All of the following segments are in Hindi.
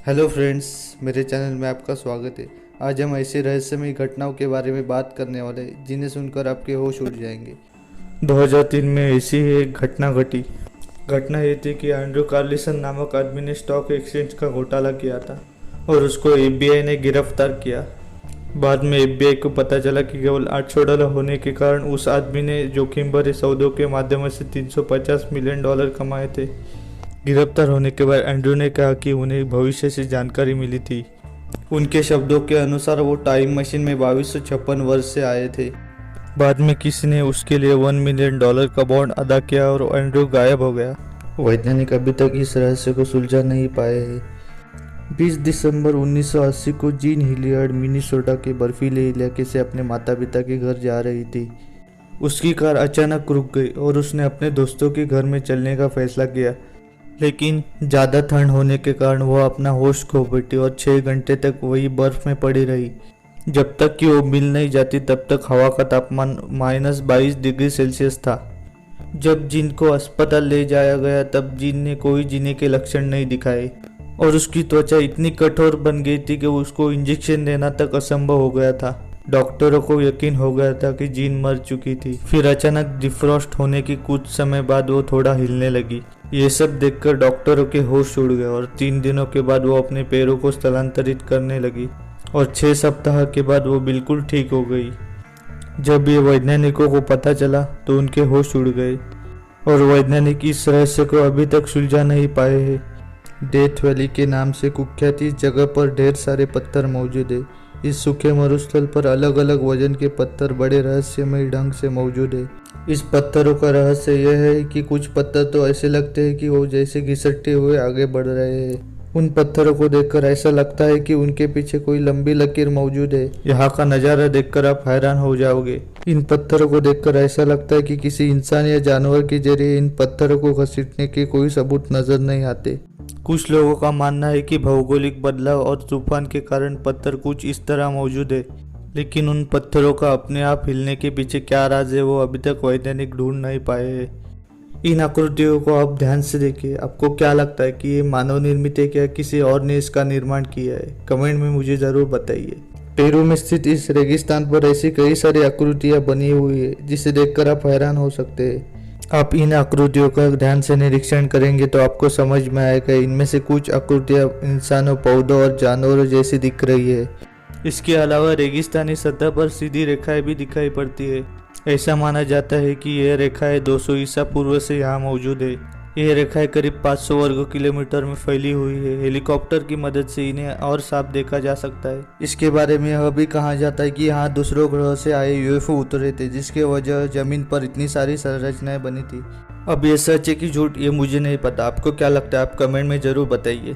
हेलो फ्रेंड्स, मेरे चैनल में आपका स्वागत है। आज हम ऐसे रहस्यमय घटनाओं के बारे में बात करने वाले हैं जिन्हें सुनकर आपके होश उड़ जाएंगे। 2003 में ऐसी ही एक घटना घटी। घटना ये थी कि एंड्रू कार्लिसन नामक आदमी ने स्टॉक एक्सचेंज का घोटाला किया था और उसको एफबीआई ने गिरफ्तार किया। बाद में एफबीआई को पता चला कि केवल $800 होने के कारण उस आदमी ने जोखिम भरे सौदों के माध्यम से $350 मिलियन कमाए थे। गिरफ्तार होने के बाद एंड्रू ने कहा कि उन्हें भविष्य से जानकारी मिली थी। उनके शब्दों के अनुसार वो टाइम मशीन में 2256 वर्ष से आए थे। बाद में किसी ने उसके लिए $1 मिलियन का बॉन्ड अदा किया और एंड्रू गायब हो गया। वैज्ञानिक अभी तक इस रहस्य को सुलझा नहीं पाए हैं। 20 दिसंबर 1980 को जीन हिलियर्ड मिनीसोटा के बर्फीले इलाके से अपने माता पिता के घर जा रही थी। उसकी कार अचानक रुक गई और उसने अपने दोस्तों के घर में चलने का फैसला किया, लेकिन ज़्यादा ठंड होने के कारण वह अपना होश खो बैठी और 6 घंटे तक वही बर्फ में पड़ी रही। जब तक कि वो मिल नहीं जाती तब तक हवा का तापमान -22 डिग्री सेल्सियस था। जब जिन को अस्पताल ले जाया गया तब जिन ने कोई जीने के लक्षण नहीं दिखाए और उसकी त्वचा इतनी कठोर बन गई थी कि उसको इंजेक्शन देना तक असंभव हो गया था। डॉक्टरों को यकीन हो गया था कि जीन मर चुकी थी। फिर अचानक डिफ्रॉस्ट होने की कुछ समय बाद वो थोड़ा हिलने लगी। ये सब देखकर डॉक्टरों के होश उड़ गए और 3 दिनों के बाद वो अपने पैरों को स्थलांतरित करने लगी और 6 सप्ताह के बाद वो बिल्कुल ठीक हो गई। जब ये वैज्ञानिकों को पता चला तो उनके होश उड़ गए और वैज्ञानिक इस रहस्य को अभी तक सुलझा नहीं पाए हैं। डेथ वैली के नाम से कुख्यात इस जगह पर ढेर सारे पत्थर मौजूद है। इस सूखे मरुस्थल पर अलग अलग वजन के पत्थर बड़े रहस्यमय ढंग से मौजूद है। इस पत्थरों का रहस्य यह है कि कुछ पत्थर तो ऐसे लगते हैं कि वो जैसे घिसटते हुए आगे बढ़ रहे हैं। उन पत्थरों को देखकर ऐसा लगता है कि उनके पीछे कोई लंबी लकीर मौजूद है। यहाँ का नज़ारा देखकर आप हैरान हो जाओगे। इन पत्थरों को देखकर ऐसा लगता है कि किसी इंसान या जानवर के जरिए इन पत्थरों को घसीटने के कोई सबूत नजर नहीं आते। कुछ लोगों का मानना है कि भौगोलिक बदलाव और तूफान के कारण पत्थर कुछ इस तरह मौजूद है, लेकिन उन पत्थरों का अपने आप हिलने के पीछे क्या राज है वो अभी तक वैज्ञानिक ढूंढ नहीं पाए हैं। इन आकृतियों को आप ध्यान से देखिए। आपको क्या लगता है कि ये मानव निर्मित है क्या किसी और ने इसका निर्माण किया है? कमेंट में मुझे ज़रूर बताइए। पेरू में स्थित इस रेगिस्तान पर ऐसी कई सारी आकृतियाँ बनी हुई है जिसे देखकर आप हैरान हो सकते हैं। आप इन आकृतियों का ध्यान से निरीक्षण करेंगे तो आपको समझ में आएगा इनमें से कुछ आकृतियाँ इंसानों, पौधों और जानवरों जैसी दिख रही है। इसके अलावा रेगिस्तानी सतह पर सीधी रेखाएं भी दिखाई पड़ती है। ऐसा माना जाता है कि यह रेखाएं 200 ईसा पूर्व से यहाँ मौजूद है। यह रेखाएं करीब 500 वर्ग किलोमीटर में फैली हुई है। हेलीकॉप्टर की मदद से इन्हें और साफ देखा जा सकता है। इसके बारे में यह भी कहा जाता है कि यहाँ दूसरों ग्रह से आए यूएफओ उतरे थे, जिसके वजह जमीन पर इतनी सारी संरचनाएं बनी थी। अब ये सच है कि झूठ, ये मुझे नहीं पता। आपको क्या लगता है? आप कमेंट में जरूर बताइए।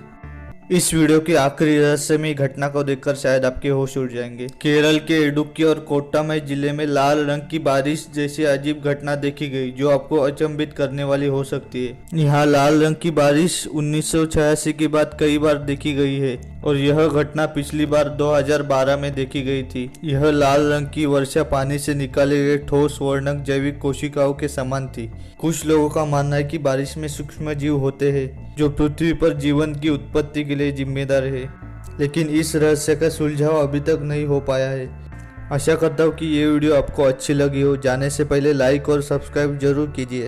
इस वीडियो की आखिरी रहस्यमय घटना को देखकर शायद आपके होश उड़ जाएंगे। केरल के इडुक्की और कोट्टामई जिले में लाल रंग की बारिश जैसी अजीब घटना देखी गई जो आपको अचंभित करने वाली हो सकती है। यहाँ लाल रंग की बारिश 1986 के बाद कई बार देखी गई है और यह घटना पिछली बार 2012 में देखी गई थी। यह लाल रंग की वर्षा पानी से निकाले गए ठोस वर्णक जैविक कोशिकाओं के समान थी। कुछ लोगों का मानना है कि बारिश में सूक्ष्म जीव होते हैं जो पृथ्वी पर जीवन की उत्पत्ति के लिए जिम्मेदार है, लेकिन इस रहस्य का सुलझाव अभी तक नहीं हो पाया है। आशा करता हूँ कि ये वीडियो आपको अच्छी लगी हो। जाने से पहले लाइक और सब्सक्राइब जरूर कीजिए।